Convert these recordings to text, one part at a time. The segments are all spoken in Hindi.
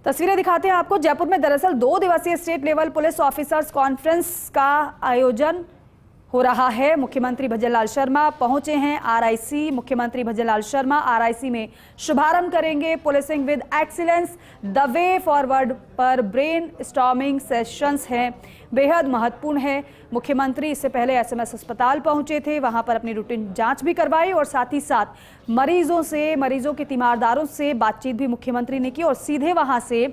तस्वीरें दिखाते हैं आपको। जयपुर में दरअसल 2 दिवसीय state level police officers conference का आयोजन हो रहा है। मुख्यमंत्री भजनलाल शर्मा पहुंचे हैं आरआईसी। मुख्यमंत्री भजनलाल शर्मा आरआईसी में शुभारंभ करेंगे। Policing with excellence the way forward पर ब्रेन स्टॉर्मिंग सेशंस हैं, बेहद महत्वपूर्ण है। मुख्यमंत्री इससे पहले एसएमएस अस्पताल पहुंचे थे, वहां पर अपनी रूटीन जांच भी करवाई और साथ ही साथ मरीजों के तीमारदारों से बातचीत भी मुख्यमंत्री ने की और सीधे वहां से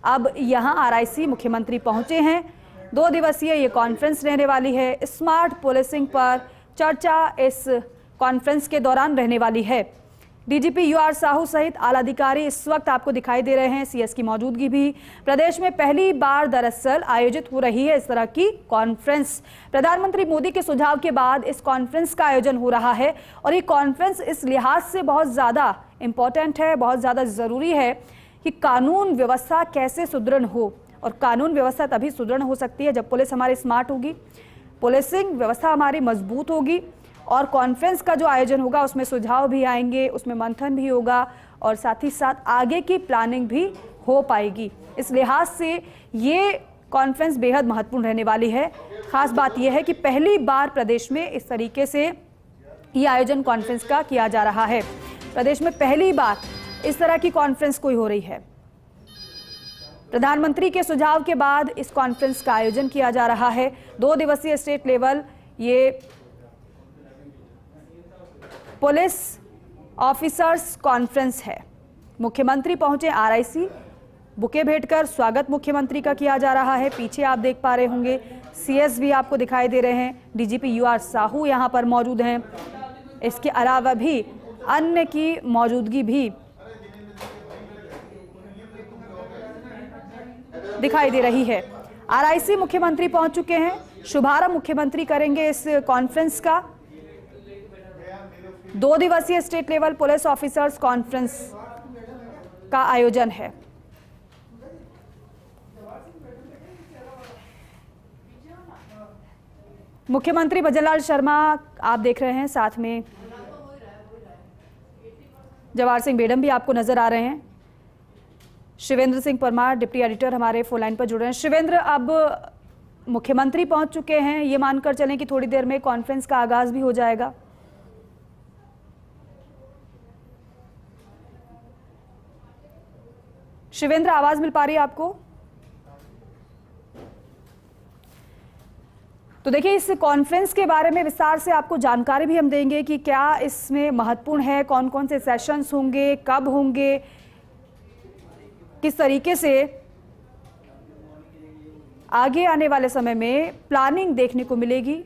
अब यहां आरआईसी मुख्यमंत्री पहुंचे हैं। 2 दिवसीय ये कॉन्फ्रेंस रहने वाली है। स्मार्ट पुलिसिंग पर चर्चा इस कॉन्फ्रेंस के दौरान रहने वाली है। डीजीपी यूआर साहू सहित आला अधिकारी इस वक्त आपको दिखाई दे रहे हैं। सीएस की मौजूदगी भी। प्रदेश में पहली बार दरअसल आयोजित हो रही है इस तरह की कॉन्फ्रेंस। प्रधानमंत्री मोदी के सुझाव के बाद इस कॉन्फ्रेंस का आयोजन हो रहा है और ये कॉन्फ्रेंस इस लिहाज से बहुत ज्यादा इंपॉर्टेंट है, बहुत ज्यादा जरूरी है कि कानून व्यवस्था कैसे सुदृढ़ हो। और कानून व्यवस्था तभी सुदृढ़ हो सकती है जब पुलिस हमारी स्मार्ट होगी, पुलिसिंग व्यवस्था हमारी मजबूत होगी। और कॉन्फ्रेंस का जो आयोजन होगा उसमें सुझाव भी आएंगे, उसमें मंथन भी होगा और साथ ही साथ आगे की प्लानिंग भी हो पाएगी। इस लिहाज से ये कॉन्फ्रेंस बेहद महत्वपूर्ण रहने वाली है। खास बात यह है कि पहली बार प्रदेश में इस तरीके से ये आयोजन कॉन्फ्रेंस का किया जा रहा है। प्रदेश में पहली बार इस तरह की कॉन्फ्रेंस कोई हो रही है। प्रधानमंत्री के सुझाव के बाद इस कॉन्फ्रेंस का आयोजन किया जा रहा है। 2 दिवसीय स्टेट लेवल ये पुलिस ऑफिसर्स कॉन्फ्रेंस है। मुख्यमंत्री पहुंचे आरआईसी, बुके भेंटकर स्वागत मुख्यमंत्री का किया जा रहा है। पीछे आप देख पा रहे होंगे सीएस भी आपको दिखाई दे रहे हैं। डीजीपी यूआर साहू यहां पर मौजूद हैं। इसके अलावा भी अन्य की मौजूदगी भी दिखाई दे रही है। आरआईसी मुख्यमंत्री पहुंच चुके हैं। शुभारंभ मुख्यमंत्री करेंगे इस कॉन्फ्रेंस का। 2 दिवसीय state level police officers conference का आयोजन है। मुख्यमंत्री भजनलाल शर्मा आप देख रहे हैं, साथ में जवाहर सिंह बेडम भी आपको नजर आ रहे हैं। शिवेंद्र सिंह परमार डिप्टी एडिटर हमारे फोन लाइन पर जुड़ रहे हैं। शिवेंद्र, अब मुख्यमंत्री पहुंच चुके हैं, ये मानकर चलें कि थोड़ी देर में कॉन्फ्रेंस का आगाज भी हो जाएगा। शिवेंद्र, आवाज मिल पा रही है आपको? तो देखिए, इस कॉन्फ्रेंस के बारे में विस्तार से आपको जानकारी भी हम देंगे कि क्या इसमें महत्वपूर्ण है, कौन कौन से सेशंस होंगे, कब होंगे, किस तरीके से आगे आने वाले समय में प्लानिंग देखने को मिलेगी,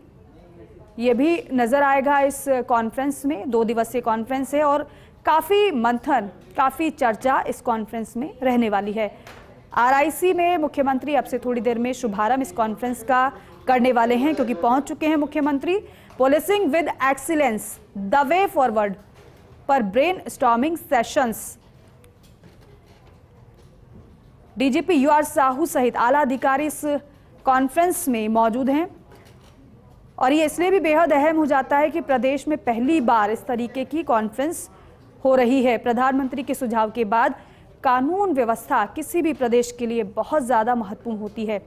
ये भी नजर आएगा इस कॉन्फ्रेंस में। 2 दिवसीय कॉन्फ्रेंस है और काफी मंथन, काफी चर्चा इस कॉन्फ्रेंस में रहने वाली है। आरआईसी में मुख्यमंत्री अब से थोड़ी देर में शुभारंभ इस कॉन्फ्रेंस का करने वाले हैं, क्योंकि पहुंच चुके हैं मुख्यमंत्री। Policing with excellence the way forward पर brainstorming sessions. DGP UR Sahu सहित आला अधिकारी इस कॉन्फ्रेंस में मौजूद हैं और ये इसलिए भी बेहद अहम हो जाता है कि प्रदेश में पहली बार इस तरीके की कॉन्फ्रेंस हो रही है। प्रधानमंत्री के सुझाव के बाद कानून व्यवस्था किसी भी प्रदेश के लिए बहुत ज्यादा महत्वपूर्ण होती है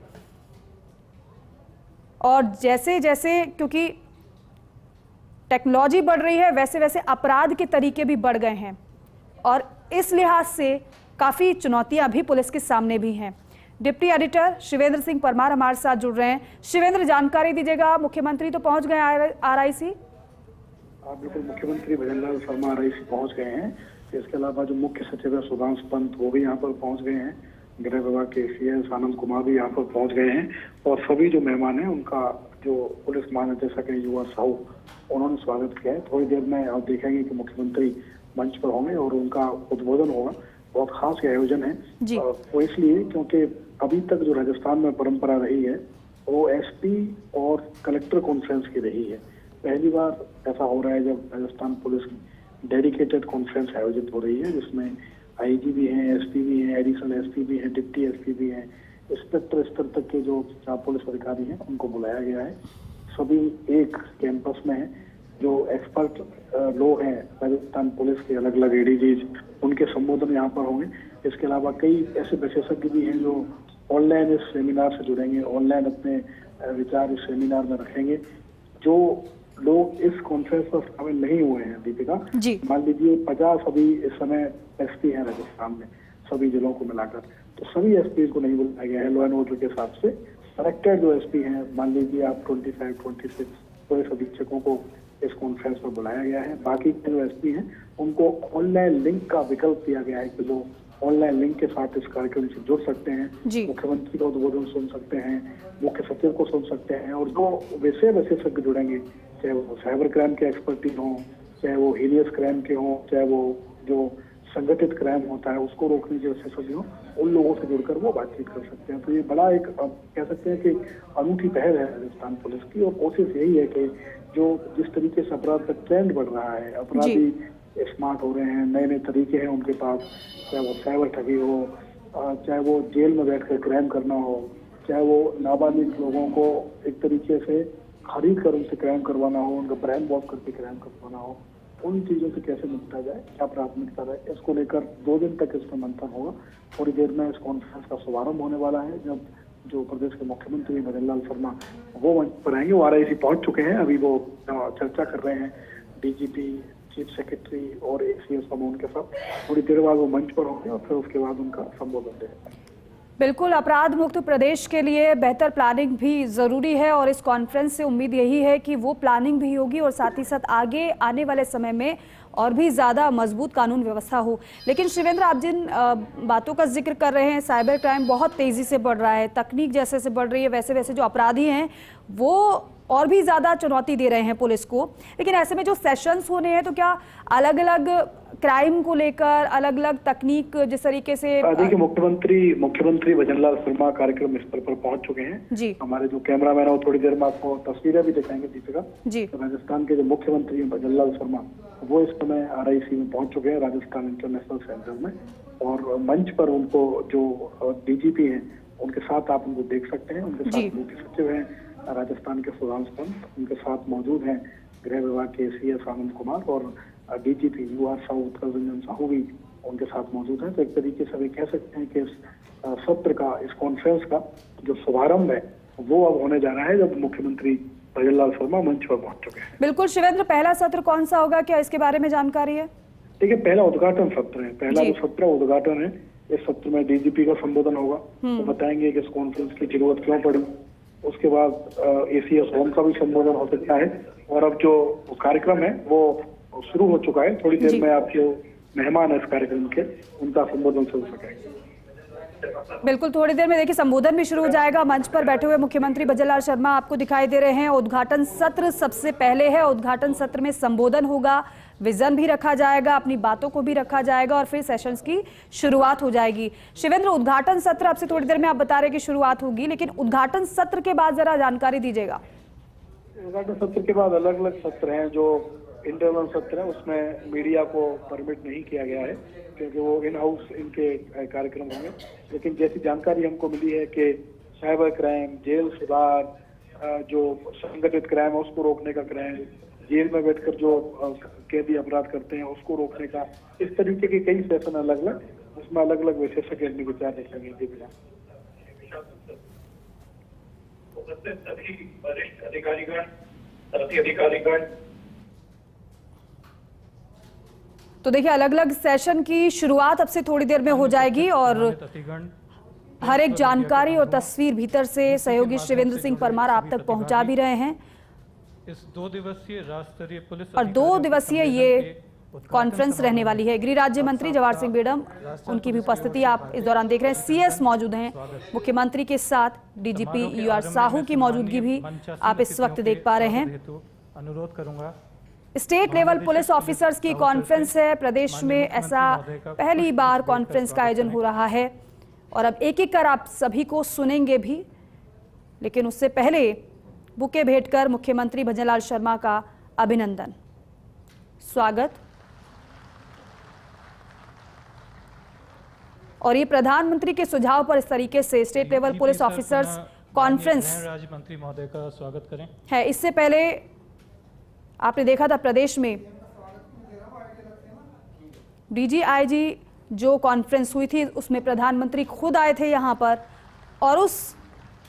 और जैसे जैसे क्योंकि टेक्नोलॉजी बढ़ रही है वैसे वैसे अपराध के तरीके भी बढ़ गए हैं और इस लिहाज से काफी चुनौतियां भी पुलिस के सामने भी हैं। डिप्टी एडिटर शिवेंद्र सिंह परमार हमारे साथ जुड़ रहे हैं। शिवेंद्र, जानकारी दीजिएगा, मुख्यमंत्री तो पहुंच गए आरआईसी? बिल्कुल, मुख्यमंत्री भजनलाल शर्मा आरआईसी पहुंच गए हैं। इसके अलावा जो मुख्य सचिव है सुधांशु पंत वो भी यहाँ पर पहुंच गए हैं। गृह विभाग के सीएस आनंद कुमार भी यहाँ पर पहुंच गए हैं और सभी जो मेहमान हैं उनका जो पुलिस महानिदेशक है यूआर साहू, उन्होंने स्वागत किया है। थोड़ी देर में आप देखेंगे कि मुख्यमंत्री मंच पर होंगे और उनका उद्बोधन होगा। बहुत खास ये आयोजन है वो इसलिए क्योंकि अभी तक जो राजस्थान में परंपरा रही है वो एसपी और कलेक्टर कॉन्फ्रेंस की रही है। पहली बार ऐसा हो रहा है जब राजस्थान पुलिस की डेडिकेटेड कॉन्फ्रेंस आयोजित हो रही है, जिसमें आईजी भी हैं, एसपी भी हैं, एडिशनल एसपी भी हैं, डिप्टी एसपी भी हैं, इंस्पेक्टर स्तर तक के जो पुलिस अधिकारी हैं उनको बुलाया गया है। सभी एक कैंपस में है। जो एक्सपर्ट लोग हैं राजस्थान पुलिस के अलग अलग एडीजीज, उनके संबोधन यहाँ पर होंगे। इसके अलावा कई ऐसे विशेषज्ञ भी हैं जो ऑनलाइन इस सेमिनार से जुड़ेंगे, ऑनलाइन अपने विचार इस सेमिनार में रखेंगे। जो लोग इस कॉन्फ्रेंस पर शामिल नहीं हुए हैं दीपिका, जी मान लीजिए 50 अभी इस समय एसपी हैं राजस्थान में, सभी जिलों को मिलाकर, तो सभी एसपी को नहीं बुलाया गया है लॉ एंड ऑर्डर के हिसाब से। सेलेक्टेड जो एसपी हैं, मान लीजिए आप 25, 26 पुलिस अधीक्षकों को इस कॉन्फ्रेंस पर बुलाया गया है। बाकी के जो एसपी हैं उनको ऑनलाइन लिंक का विकल्प दिया गया है कि जो ऑनलाइन लिंक के साथ इस कार्यक्रम से जुड़ सकते हैं, मुख्यमंत्री का उद्बोधन सुन सकते हैं, मुख्य सचिव को सुन सकते हैं, और जो विशेषज्ञ जुड़ेंगे, चाहे वो साइबर क्राइम के एक्सपर्टीज हों, चाहे वो हीनियस क्राइम के हों, चाहे वो जो संगठित क्राइम होता है उसको रोकने के विशेषज्ञ हों, उन लोगों से जुड़कर वो बातचीत कर सकते हैं। तो ये बड़ा एक कह सकते हैं कि अनूठी पहल है राजस्थान पुलिस की, और कोशिश यही है कि जो जिस तरीके से अपराध का ट्रेंड बढ़ रहा है, अपराधी स्मार्ट हो रहे हैं, नए नए तरीके हैं उनके पास, चाहे वो साइबर ठगी हो, चाहे वो जेल में बैठकर क्राइम करना हो, चाहे वो नाबालिग लोगों को एक तरीके से खरीद कर उनसे क्राइम करवाना हो, उनका ब्रेन वॉश करके क्राइम करवाना हो, उन चीजों से कैसे निपटा जाए, क्या प्राथमिकता रहे, इसको लेकर 2 दिन तक इसमें मंथन होगा। थोड़ी देर में इस कॉन्फ्रेंस का शुभारंभ होने वाला है, जब जो प्रदेश के मुख्यमंत्री भजन लाल शर्मा वो मंच पर आएंगे। वो आरआईसी पहुंच चुके हैं, अभी वो चर्चा कर रहे हैं डीजीपी, चीफ सेक्रेटरी और एसीएस समूह के साथ। थोड़ी देर बाद वो मंच पर होंगे और फिर उसके बाद उनका संबोधन देंगे। बिल्कुल, अपराध मुक्त प्रदेश के लिए बेहतर प्लानिंग भी ज़रूरी है और इस कॉन्फ्रेंस से उम्मीद यही है कि वो प्लानिंग भी होगी और साथ ही साथ आगे आने वाले समय में और भी ज़्यादा मजबूत कानून व्यवस्था हो। लेकिन शिवेंद्र, आप जिन बातों का जिक्र कर रहे हैं, साइबर क्राइम बहुत तेज़ी से बढ़ रहा है, तकनीक जैसे से बढ़ रही है वैसे वैसे जो अपराधी हैं वो और भी ज़्यादा चुनौती दे रहे हैं पुलिस को। लेकिन ऐसे में जो सेशंस होने हैं, तो क्या अलग अलग क्राइम को लेकर अलग अलग तकनीक जिस तरीके से देखिए, मुख्यमंत्री भजन लाल शर्मा कार्यक्रम स्थल पर पहुंच चुके हैं जी। हमारे जो कैमरामैन है वो थोड़ी देर में आपको तस्वीरें भी दिखाएंगे दीपिका जी। तो राजस्थान के जो मुख्यमंत्री भजन लाल शर्मा वो इस समय आरआईसी में पहुंच चुके हैं, राजस्थान इंटरनेशनल सेंटर में, और मंच पर उनको जो डीजीपी हैं उनके साथ आप उनको देख सकते हैं। उनके साथ मुख्य सचिव हैं राजस्थान के सुधांशु पंत, उनके साथ मौजूद हैं गृह विभाग के सीएस आनंद कुमार, और डीजीपी युवा साहू उत्कल रंजन साहू भी उनके साथ मौजूद हैं। तो एक तरीके से भी कह सकते हैं कि इस सत्र का, इस कॉन्फ्रेंस का जो शुभारंभ है वो अब होने जा रहा है जब मुख्यमंत्री भजन लाल शर्मा मंच पर पहुंच चुके हैं। बिल्कुल शिवेंद्र, पहला सत्र कौन सा होगा, क्या इसके बारे में जानकारी है? देखिए, पहला उद्घाटन सत्र है, पहला जो सत्र उद्घाटन है। इस सत्र में डीजीपी का संबोधन होगा, वो बताएंगे कि इस कॉन्फ्रेंस की जरूरत क्यों पड़ी। उसके बाद एसीएस होम का भी संबोधन हो सकता है, और अब जो कार्यक्रम है वो शुरू हो चुका है। थोड़ी देर में आप जो मेहमान है इस कार्यक्रम के उनका संबोधन सुन सकेंगे। बिल्कुल, थोड़ी देर में देखिए संबोधन भी शुरू हो जाएगा। मंच पर बैठे हुए मुख्यमंत्री भजन लाल शर्मा आपको दिखाई दे रहे हैं। उद्घाटन सत्र सबसे पहले है, उद्घाटन सत्र में संबोधन होगा, विजन भी रखा जाएगा, अपनी बातों को भी रखा जाएगा और फिर सेशंस की शुरुआत हो जाएगी। शिवेंद्र, उद्घाटन सत्र आपसे थोड़ी देर में आप बता रहे कि शुरुआत होगी, लेकिन उद्घाटन सत्र के बाद जरा जानकारी दीजिएगा। उद्घाटन सत्र के बाद अलग अलग सत्र हैं। जो इंटरनल सत्र है उसमें मीडिया को परमिट नहीं किया गया है क्योंकि वो इन हाउस इनके कार्यक्रम होंगे। लेकिन जैसी जानकारी हमको मिली है कि साइबर क्राइम, जेल सुधार, जो संगठित क्राइम है उसको रोकने का क्राइम, जेल में बैठकर जो कैदी अपराध करते हैं उसको रोकने का, इस तरीके के कई सेशन अलग अलग, उसमें अलग अलग विशेषज्ञ अपने विचार रखेंगे। सभी वरिष्ठ अधिकारीगण, साथी अधिकारीगण, तो देखिए अलग अलग सेशन की शुरुआत अब से थोड़ी देर में हो जाएगी और हर एक जानकारी और तस्वीर भीतर से सहयोगी शिवेंद्र सिंह परमार आप तक पहुंचा भी रहे हैं। इस 2 दिवसीय राज्य पुलिस और 2 दिवसीय ये कॉन्फ्रेंस रहने वाली है। गृह राज्य मंत्री जवाहर सिंह बेडम, उनकी भी उपस्थिति आप इस दौरान देख रहे हैं। सीएस मौजूद हैं मुख्यमंत्री के साथ, डीजीपी यूआर साहू की मौजूदगी भी आप इस वक्त देख पा रहे हैं। अनुरोध करूंगा, स्टेट लेवल पुलिस ऑफिसर्स की कॉन्फ्रेंस है। प्रदेश में ऐसा पहली बार कॉन्फ्रेंस का आयोजन हो रहा है और अब एक एक कर आप सभी को सुनेंगे भी, लेकिन उससे पहले बुके भेंट कर मुख्यमंत्री भजन लाल शर्मा का अभिनंदन, स्वागत। और ये प्रधानमंत्री के सुझाव पर इस तरीके से state level police officers conference राज्य मंत्री महोदय का स्वागत करें है। इससे पहले आपने देखा था प्रदेश में डीजीआईजी जो कॉन्फ्रेंस हुई थी उसमें प्रधानमंत्री खुद आए थे यहाँ पर और उस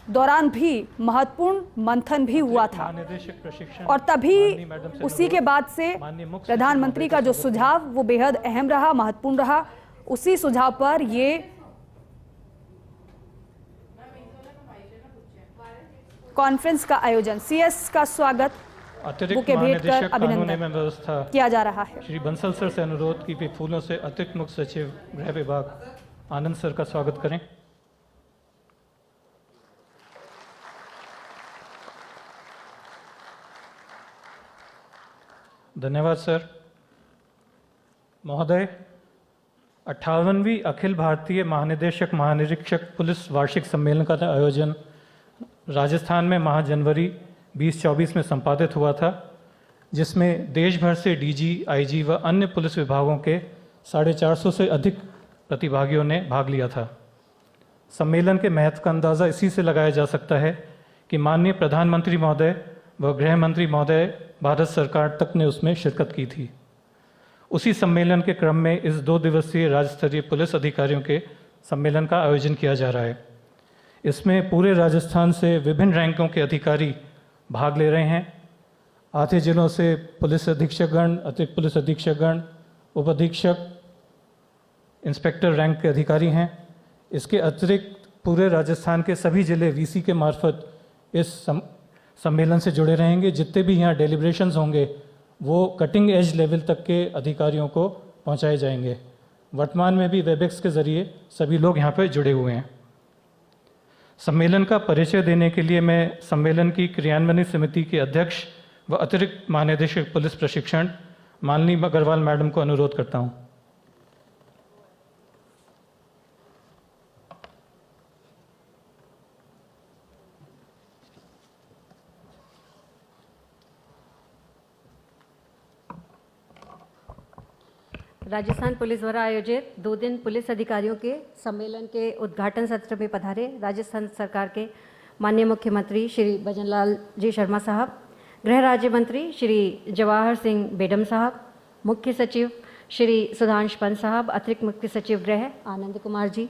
दौरान भी महत्वपूर्ण मंथन भी हुआ था महानिदेशक प्रशिक्षण और तभी माननीय मैडम से उसी के बाद से माननीय मुख्य प्रधानमंत्री का जो सुझाव वो बेहद अहम रहा, महत्वपूर्ण रहा। उसी सुझाव पर ये कॉन्फ्रेंस का आयोजन, सीएस का स्वागत अतिरिक्त बुके भेंट कर महानिदेशक कानून अभिनंदन एवं व्यवस्था किया जा रहा है। श्री बंसल सर से अनुरोध की वे फूलों से अतिरिक्त मुख्य सचिव गृह विभाग आनंद सर का स्वागत करें। धन्यवाद सर। महोदय, 58वीं अखिल भारतीय महानिदेशक महानिरीक्षक पुलिस वार्षिक सम्मेलन का आयोजन राजस्थान में माह जनवरी 2024 में संपादित हुआ था, जिसमें देश भर से डीजी, आईजी व अन्य पुलिस विभागों के 450 से अधिक प्रतिभागियों ने भाग लिया था। सम्मेलन के महत्व का अंदाज़ा इसी से लगाया जा सकता है कि माननीय प्रधानमंत्री महोदय व गृह मंत्री महोदय भारत सरकार तक ने उसमें शिरकत की थी। उसी सम्मेलन के क्रम में इस 2 दिवसीय राज्य स्तरीय पुलिस अधिकारियों के सम्मेलन का आयोजन किया जा रहा है। इसमें पूरे राजस्थान से विभिन्न रैंकों के अधिकारी भाग ले रहे हैं। आधे जिलों से पुलिस अधीक्षकगण, अतिरिक्त पुलिस अधीक्षकगण, उप अधीक्षक, इंस्पेक्टर रैंक के अधिकारी हैं। इसके अतिरिक्त पूरे राजस्थान के सभी जिले वीसी के मार्फत इस सम्मेलन से जुड़े रहेंगे। जितने भी यहाँ डेलिब्रेशंस होंगे वो कटिंग एज लेवल तक के अधिकारियों को पहुँचाए जाएंगे। वर्तमान में भी वेबएक्स के ज़रिए सभी लोग यहाँ पर जुड़े हुए हैं। सम्मेलन का परिचय देने के लिए मैं सम्मेलन की क्रियान्वयन समिति के अध्यक्ष व अतिरिक्त महानिदेशक पुलिस प्रशिक्षण माननीय अग्रवाल मैडम को अनुरोध करता हूँ। राजस्थान पुलिस द्वारा आयोजित 2 दिन पुलिस अधिकारियों के सम्मेलन के उद्घाटन सत्र में पधारे राजस्थान सरकार के माननीय मुख्यमंत्री श्री भजनलाल जी शर्मा साहब, गृह राज्य मंत्री श्री जवाहर सिंह बेडम साहब, मुख्य सचिव श्री सुधांश पंत साहब, अतिरिक्त मुख्य सचिव गृह आनंद कुमार जी,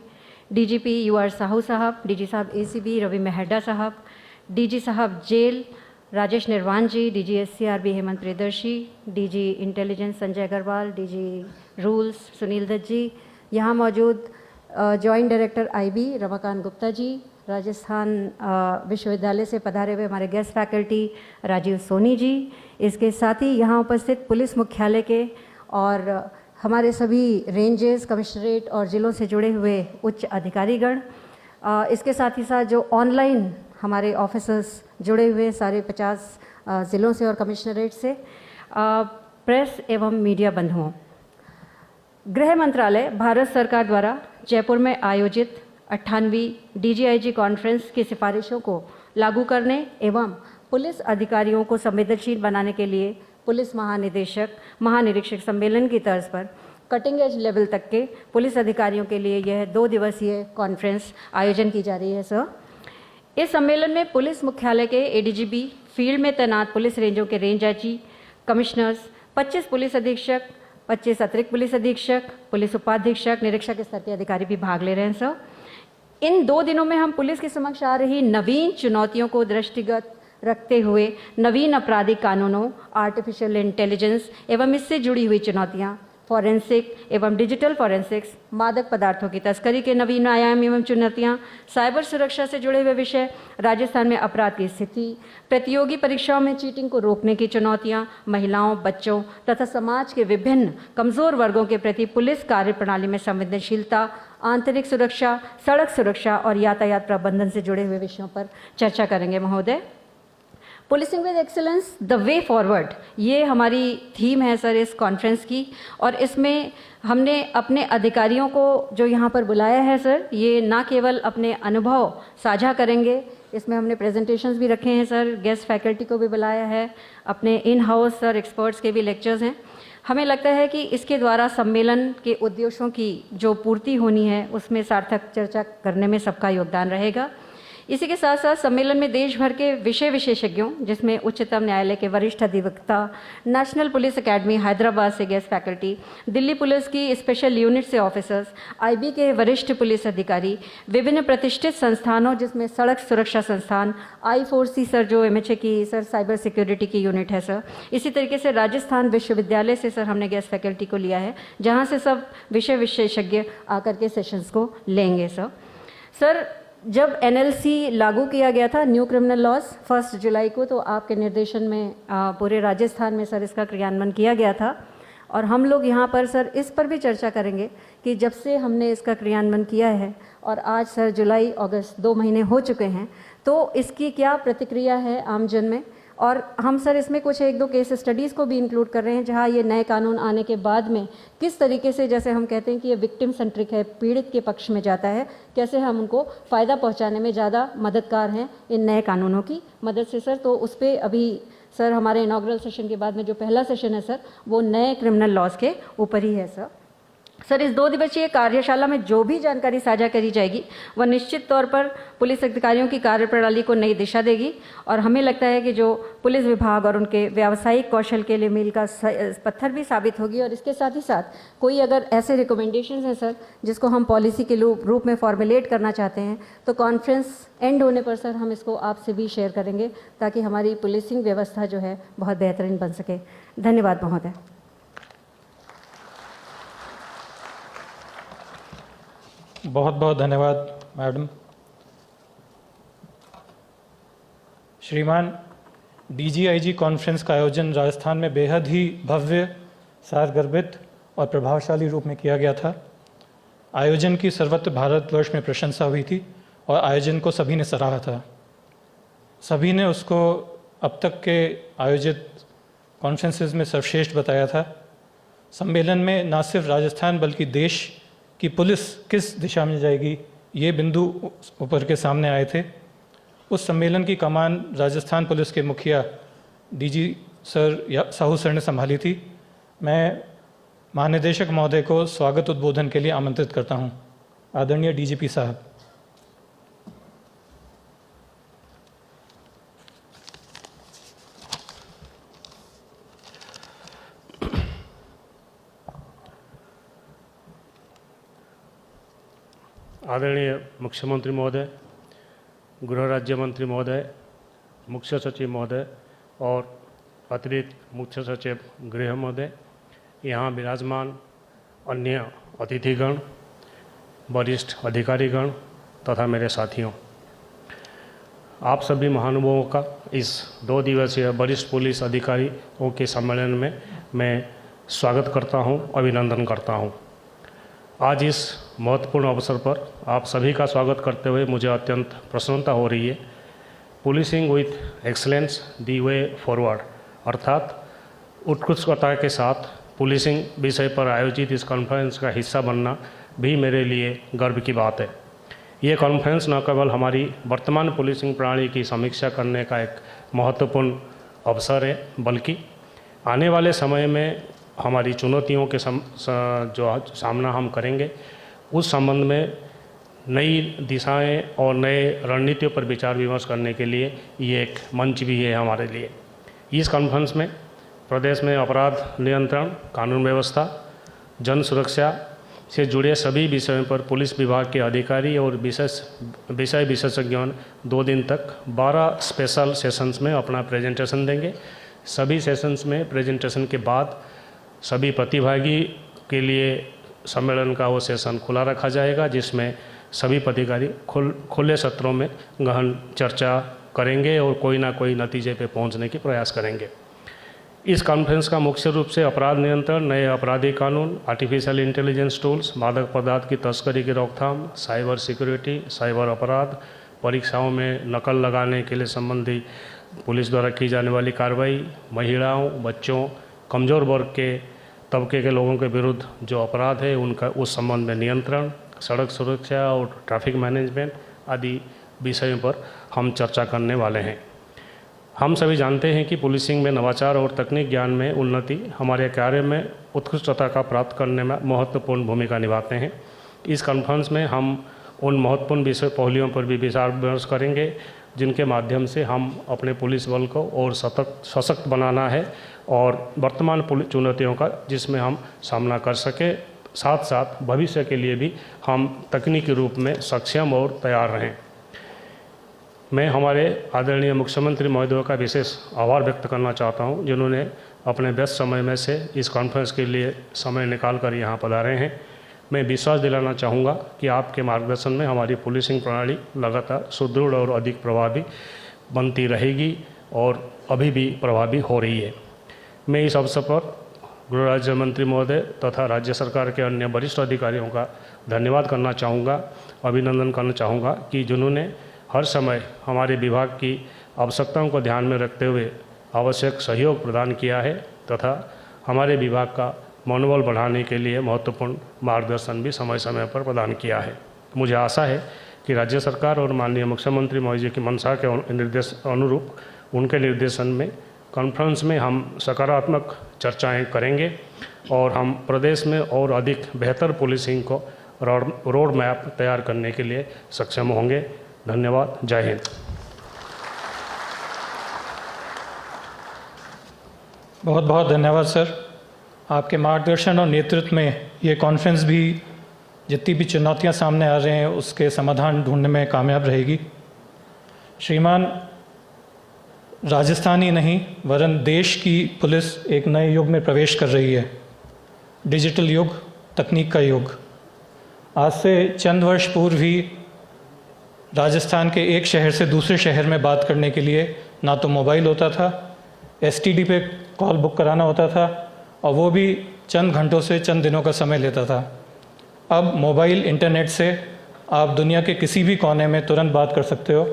डीजीपी यूआर साहू साहब, डीजी साहब एसीबी रवि मेहड्डा साहब, डीजी साहब jail Rajesh Nirwan ji, DG SCRB Hemant Priyadarshi, DG intelligence Sanjay Agarwal, DG rules Sunil Dutt ji, यहाँ मौजूद joint director IB Ramakant Gupta ji, Rajasthan विश्वविद्यालय से पधारे हुए हमारे गेस्ट फैकल्टी राजीव सोनी जी, इसके साथ ही यहाँ उपस्थित पुलिस मुख्यालय के और हमारे सभी रेंजेस, कमिश्नरेट और ज़िलों से जुड़े हुए उच्च अधिकारीगण, इसके साथ ही साथ जो ऑनलाइन हमारे ऑफिसर्स जुड़े हुए सारे 50 ज़िलों से और कमिश्नरेट से, प्रेस एवं मीडिया बंधुओं, गृह मंत्रालय भारत सरकार द्वारा जयपुर में आयोजित 58वीं डीजीआईजी कॉन्फ्रेंस की सिफारिशों को लागू करने एवं पुलिस अधिकारियों को संवेदनशील बनाने के लिए पुलिस महानिरीक्षक सम्मेलन की तर्ज पर कटिंग एज लेवल तक के पुलिस अधिकारियों के लिए यह 2 दिवसीय कॉन्फ्रेंस आयोजन की जा रही है। सर, इस सम्मेलन में पुलिस मुख्यालय के एडीजीपी, फील्ड में तैनात पुलिस रेंजों के रेंज आईजी, कमिश्नर्स, 25 पुलिस अधीक्षक, 25 अतिरिक्त पुलिस अधीक्षक, पुलिस उपाधीक्षक, निरीक्षक स्तर के अधिकारी भी भाग ले रहे हैं। सर, इन 2 दिनों में हम पुलिस के समक्ष आ रही नवीन चुनौतियों को दृष्टिगत रखते हुए नवीन आपराधिक कानूनों, आर्टिफिशियल इंटेलिजेंस एवं इससे जुड़ी हुई चुनौतियाँ, फॉरेंसिक एवं डिजिटल फॉरेंसिक्स, मादक पदार्थों की तस्करी के नवीन आयाम एवं चुनौतियाँ, साइबर सुरक्षा से जुड़े हुए विषय, राजस्थान में अपराध की स्थिति, प्रतियोगी परीक्षाओं में चीटिंग को रोकने की चुनौतियाँ, महिलाओं, बच्चों तथा समाज के विभिन्न कमज़ोर वर्गों के प्रति पुलिस कार्य प्रणाली में संवेदनशीलता, आंतरिक सुरक्षा, सड़क सुरक्षा और यातायात प्रबंधन से जुड़े हुए विषयों पर चर्चा करेंगे। महोदय, policing with excellence the way forward, ये हमारी थीम है सर इस कॉन्फ्रेंस की, और इसमें हमने अपने अधिकारियों को जो यहाँ पर बुलाया है सर, ये ना केवल अपने अनुभव साझा करेंगे, इसमें हमने प्रेजेंटेशंस भी रखे हैं सर, गेस्ट फैकल्टी को भी बुलाया है, अपने इन हाउस सर एक्सपर्ट्स के भी लेक्चर्स हैं। हमें लगता है कि इसके द्वारा सम्मेलन के उद्देश्यों की जो पूर्ति होनी है उसमें सार्थक चर्चा करने में सबका योगदान रहेगा। इसी के साथ साथ सम्मेलन में देश भर के विषय विशेषज्ञों, जिसमें उच्चतम न्यायालय के वरिष्ठ अधिवक्ता, नेशनल पुलिस एकेडमी हैदराबाद से गेस्ट फैकल्टी, दिल्ली पुलिस की स्पेशल यूनिट से ऑफिसर्स, आईबी के वरिष्ठ पुलिस अधिकारी, विभिन्न प्रतिष्ठित संस्थानों जिसमें सड़क सुरक्षा संस्थान, I4C सर जो MHA की सर साइबर सिक्योरिटी की यूनिट है सर, इसी तरीके से राजस्थान विश्वविद्यालय से सर हमने गेस्ट फैकल्टी को लिया है, जहाँ से सब विषय विशेषज्ञ आकर के सेशंस को लेंगे सर। जब NLC लागू किया गया था, न्यू क्रिमिनल लॉज 1 जुलाई को, तो आपके निर्देशन में पूरे राजस्थान में सर इसका क्रियान्वयन किया गया था। और हम लोग यहाँ पर सर इस पर भी चर्चा करेंगे कि जब से हमने इसका क्रियान्वयन किया है और आज सर जुलाई अगस्त 2 महीने हो चुके हैं, तो इसकी क्या प्रतिक्रिया है आमजन में। और हम सर इसमें कुछ 1-2 केस स्टडीज़ को भी इंक्लूड कर रहे हैं, जहाँ ये नए कानून आने के बाद में किस तरीके से, जैसे हम कहते हैं कि ये विक्टिम सेंट्रिक है, पीड़ित के पक्ष में जाता है, कैसे हम उनको फ़ायदा पहुंचाने में ज़्यादा मददगार हैं इन नए कानूनों की मदद से सर। तो उस पर अभी सर हमारे इनॉग्रल सेशन के बाद में जो पहला सेशन है सर, वो नए क्रिमिनल लॉज के ऊपर ही है सर। इस 2 दिवसीय कार्यशाला में जो भी जानकारी साझा करी जाएगी वह निश्चित तौर पर पुलिस अधिकारियों की कार्यप्रणाली को नई दिशा देगी। और हमें लगता है कि जो पुलिस विभाग और उनके व्यावसायिक कौशल के लिए मील का पत्थर भी साबित होगी। और इसके साथ ही साथ कोई अगर ऐसे रिकमेंडेशंस हैं सर जिसको हम पॉलिसी के रूप में फॉर्मुलेट करना चाहते हैं, तो कॉन्फ्रेंस एंड होने पर सर हम इसको आपसे भी शेयर करेंगे, ताकि हमारी पुलिसिंग व्यवस्था जो है बहुत बेहतरीन बन सके। धन्यवाद महोदय। बहुत बहुत धन्यवाद मैडम। श्रीमान, DGIG कॉन्फ्रेंस का आयोजन राजस्थान में बेहद ही भव्य, सारगर्भित और प्रभावशाली रूप में किया गया था। आयोजन की सर्वत्र भारतवर्ष में प्रशंसा हुई थी और आयोजन को सभी ने सराहा था। सभी ने उसको अब तक के आयोजित कॉन्फ्रेंसेस में सर्वश्रेष्ठ बताया था। सम्मेलन में न सिर्फ राजस्थान बल्कि देश कि पुलिस किस दिशा में जाएगी, ये बिंदु ऊपर के सामने आए थे। उस सम्मेलन की कमान राजस्थान पुलिस के मुखिया DG सर साहू सर ने संभाली थी। मैं महानिदेशक महोदय को स्वागत उद्बोधन के लिए आमंत्रित करता हूँ। आदरणीय DGP साहब। आदरणीय मुख्यमंत्री महोदय, गृह राज्य मंत्री महोदय, मुख्य सचिव महोदय और अतिरिक्त मुख्य सचिव गृह महोदय, यहाँ विराजमान अन्य अतिथिगण, वरिष्ठ अधिकारीगण तथा मेरे साथियों, आप सभी महानुभावों का इस 2 दिवसीय वरिष्ठ पुलिस अधिकारियों के सम्मेलन में मैं स्वागत करता हूँ, अभिनंदन करता हूँ। आज इस महत्वपूर्ण अवसर पर आप सभी का स्वागत करते हुए मुझे अत्यंत प्रसन्नता हो रही है। Policing with excellence the way forward, अर्थात उत्कृष्टता के साथ पुलिसिंग विषय पर आयोजित इस कॉन्फ्रेंस का हिस्सा बनना भी मेरे लिए गर्व की बात है। ये कॉन्फ्रेंस न केवल हमारी वर्तमान पुलिसिंग प्रणाली की समीक्षा करने का एक महत्वपूर्ण अवसर है, बल्कि आने वाले समय में हमारी चुनौतियों के जो सामना हम करेंगे उस संबंध में नई दिशाएं और नए रणनीतियों पर विचार विमर्श करने के लिए ये एक मंच भी है हमारे लिए। इस कॉन्फ्रेंस में प्रदेश में अपराध नियंत्रण, कानून व्यवस्था, जन सुरक्षा से जुड़े सभी विषयों पर पुलिस विभाग के अधिकारी और विषय विशेषज्ञों 2 दिन तक 12 स्पेशल सेशंस में अपना प्रेजेंटेशन देंगे। सभी सेशंस में प्रेजेंटेशन के बाद सभी प्रतिभागी के लिए सम्मेलन का वो सेशन खुला रखा जाएगा, जिसमें सभी प्रतिभागी खुले सत्रों में गहन चर्चा करेंगे और कोई ना कोई नतीजे पे पहुंचने की प्रयास करेंगे। इस कॉन्फ्रेंस का मुख्य रूप से अपराध नियंत्रण, नए आपराधिक कानून, आर्टिफिशियल इंटेलिजेंस टूल्स, मादक पदार्थ की तस्करी की रोकथाम, साइबर सिक्योरिटी, साइबर अपराध, परीक्षाओं में नकल लगाने के लिए संबंधी पुलिस द्वारा की जाने वाली कार्रवाई, महिलाओं, बच्चों, कमज़ोर वर्ग के तबके के लोगों के विरुद्ध जो अपराध है उनका उस संबंध में नियंत्रण, सड़क सुरक्षा और ट्रैफिक मैनेजमेंट आदि विषयों पर हम चर्चा करने वाले हैं। हम सभी जानते हैं कि पुलिसिंग में नवाचार और तकनीक ज्ञान में उन्नति हमारे कार्य में उत्कृष्टता का प्राप्त करने में महत्वपूर्ण भूमिका निभाते हैं। इस कॉन्फ्रेंस में हम उन महत्वपूर्ण विषय पहलुओं पर भी विचार विमर्श करेंगे जिनके माध्यम से हम अपने पुलिस बल को और सशक्त बनाना है और वर्तमान चुनौतियों का जिसमें हम सामना कर सके, साथ साथ भविष्य के लिए भी हम तकनीकी रूप में सक्षम और तैयार रहें। मैं हमारे आदरणीय मुख्यमंत्री महोदय का विशेष आभार व्यक्त करना चाहता हूं, जिन्होंने अपने व्यस्त समय में से इस कॉन्फ्रेंस के लिए समय निकाल कर यहाँ पधारे हैं। मैं विश्वास दिलाना चाहूँगा कि आपके मार्गदर्शन में हमारी पुलिसिंग प्रणाली लगातार सुदृढ़ और अधिक प्रभावी बनती रहेगी और अभी भी प्रभावी हो रही है। मैं इस अवसर पर गृह राज्य मंत्री महोदय तथा राज्य सरकार के अन्य वरिष्ठ अधिकारियों का धन्यवाद करना चाहूँगा, अभिनंदन करना चाहूँगा कि जिन्होंने हर समय हमारे विभाग की आवश्यकताओं को ध्यान में रखते हुए आवश्यक सहयोग प्रदान किया है तथा हमारे विभाग का मनोबल बढ़ाने के लिए महत्वपूर्ण मार्गदर्शन भी समय समय पर प्रदान किया है। मुझे आशा है कि राज्य सरकार और माननीय मुख्यमंत्री महोदय जी की मंशा के निर्देश अनुरूप उनके निर्देशन में कॉन्फ्रेंस में हम सकारात्मक चर्चाएं करेंगे और हम प्रदेश में और अधिक बेहतर पुलिसिंग को रोड मैप तैयार करने के लिए सक्षम होंगे। धन्यवाद। जय हिंद। बहुत बहुत धन्यवाद सर। आपके मार्गदर्शन और नेतृत्व में ये कॉन्फ्रेंस भी जितनी भी चुनौतियां सामने आ रहे हैं उसके समाधान ढूंढने में कामयाब रहेगी। श्रीमान, राजस्थान ही नहीं वरन देश की पुलिस एक नए युग में प्रवेश कर रही है, डिजिटल युग, तकनीक का युग। आज से चंद वर्ष पूर्व ही राजस्थान के एक शहर से दूसरे शहर में बात करने के लिए ना तो मोबाइल होता था, एसटीडी पे कॉल बुक कराना होता था और वो भी चंद घंटों से चंद दिनों का समय लेता था। अब मोबाइल इंटरनेट से आप दुनिया के किसी भी कोने में तुरंत बात कर सकते हो,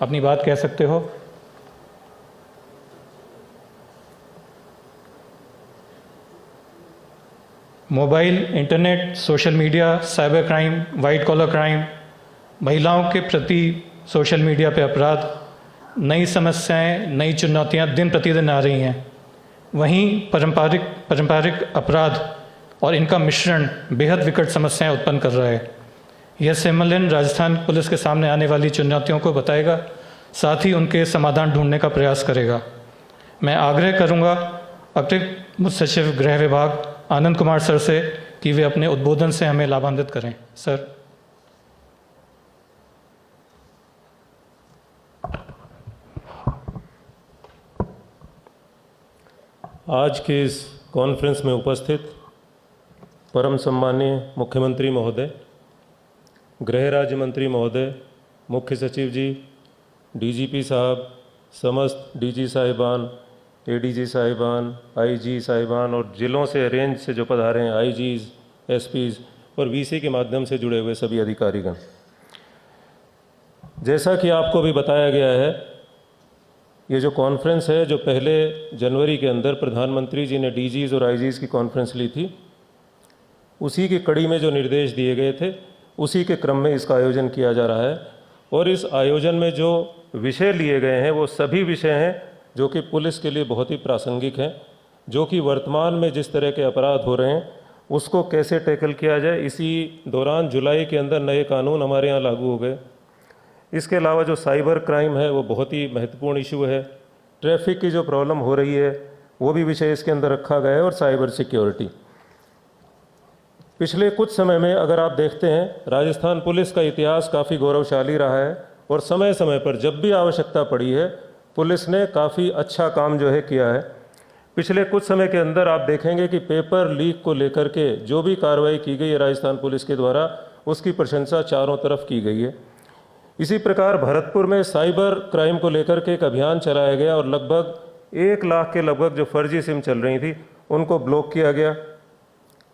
अपनी बात कह सकते हो। Mobile, internet, social media, cyber crime, white collar crime, महिलाओं के प्रति सोशल मीडिया पे अपराध, नई समस्याएं, नई चुनौतियां दिन प्रतिदिन आ रही हैं। वहीं पारंपरिक अपराध और इनका मिश्रण बेहद विकट समस्याएं उत्पन्न कर रहा है। यह सम्मेलन राजस्थान पुलिस के सामने आने वाली चुनौतियों को बताएगा, साथ ही उनके समाधान ढूंढने का प्रयास करेगा। मैं आग्रह करूंगा अतिरिक्त मुख्य सचिव गृह विभाग आनंद कुमार सर से कि वे अपने उद्बोधन से हमें लाभान्वित करें। सर। आज के इस कॉन्फ्रेंस में उपस्थित परम सम्माननीय मुख्यमंत्री महोदय, गृह राज्य मंत्री महोदय, मुख्य सचिव जी, डीजीपी साहब, समस्त डीजी साहिबान, एडीजी साहिबान, आईजी साहिबान और जिलों से रेंज से जो पधारे हैं, आईजीज, एसपीज और वीसी के माध्यम से जुड़े हुए सभी अधिकारीगण, जैसा कि आपको भी बताया गया है, ये जो कॉन्फ्रेंस है जो पहले जनवरी के अंदर प्रधानमंत्री जी ने डीजीज और आईजीज की कॉन्फ्रेंस ली थी, उसी की कड़ी में जो निर्देश दिए गए थे उसी के क्रम में इसका आयोजन किया जा रहा है। और इस आयोजन में जो विषय लिए गए हैं वो सभी विषय हैं जो कि पुलिस के लिए बहुत ही प्रासंगिक हैं, जो कि वर्तमान में जिस तरह के अपराध हो रहे हैं उसको कैसे टैकल किया जाए। इसी दौरान जुलाई के अंदर नए कानून हमारे यहाँ लागू हो गए। इसके अलावा जो साइबर क्राइम है वो बहुत ही महत्वपूर्ण इशू है। ट्रैफिक की जो प्रॉब्लम हो रही है वो भी विषय इसके अंदर रखा गया है और साइबर सिक्योरिटी। पिछले कुछ समय में अगर आप देखते हैं, राजस्थान पुलिस का इतिहास काफ़ी गौरवशाली रहा है और समय समय पर जब भी आवश्यकता पड़ी है पुलिस ने काफ़ी अच्छा काम जो है किया है। पिछले कुछ समय के अंदर आप देखेंगे कि पेपर लीक को लेकर के जो भी कार्रवाई की गई है राजस्थान पुलिस के द्वारा, उसकी प्रशंसा चारों तरफ की गई है। इसी प्रकार भरतपुर में साइबर क्राइम को लेकर के एक अभियान चलाया गया और लगभग 1 लाख के लगभग जो फर्जी सिम चल रही थी उनको ब्लॉक किया गया।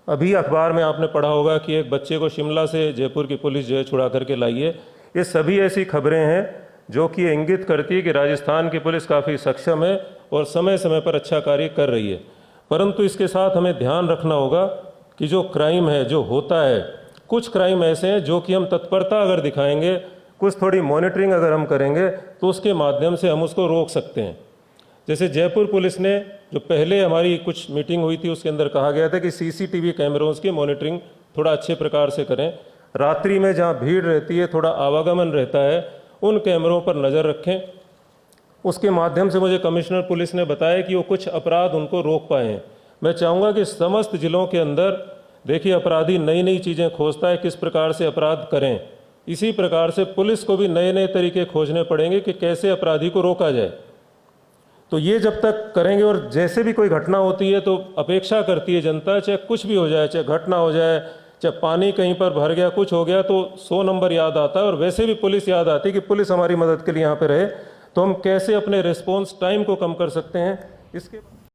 अभी अखबार में आपने पढ़ा होगा कि एक बच्चे को शिमला से जयपुर की पुलिस जो है छुड़ा करके लाई है। ये सभी ऐसी खबरें हैं जो कि इंगित करती है कि राजस्थान की पुलिस काफ़ी सक्षम है और समय समय पर अच्छा कार्य कर रही है। परंतु इसके साथ हमें ध्यान रखना होगा कि जो क्राइम है जो होता है, कुछ क्राइम ऐसे हैं जो कि हम तत्परता अगर दिखाएंगे, कुछ थोड़ी मॉनिटरिंग अगर हम करेंगे तो उसके माध्यम से हम उसको रोक सकते हैं। जैसे जयपुर पुलिस ने जो पहले हमारी कुछ मीटिंग हुई थी उसके अंदर कहा गया था कि सीसीटीवी कैमरों की मॉनिटरिंग थोड़ा अच्छे प्रकार से करें। रात्रि में जहाँ भीड़ रहती है, थोड़ा आवागमन रहता है, उन कैमरों पर नज़र रखें। उसके माध्यम से मुझे कमिश्नर पुलिस ने बताया कि वो कुछ अपराध उनको रोक पाए हैं। मैं चाहूँगा कि समस्त जिलों के अंदर देखिए, अपराधी नई नई चीज़ें खोजता है, किस प्रकार से अपराध करें। इसी प्रकार से पुलिस को भी नए नए तरीके खोजने पड़ेंगे कि कैसे अपराधी को रोका जाए। तो ये जब तक करेंगे, और जैसे भी कोई घटना होती है तो अपेक्षा करती है जनता, चाहे कुछ भी हो जाए, चाहे घटना हो जाए, चाहे पानी कहीं पर भर गया, कुछ हो गया, तो 100 नंबर याद आता है। और वैसे भी पुलिस याद आती है कि पुलिस हमारी मदद के लिए यहाँ पे रहे। तो हम कैसे अपने रिस्पॉन्स टाइम को कम कर सकते हैं, इसके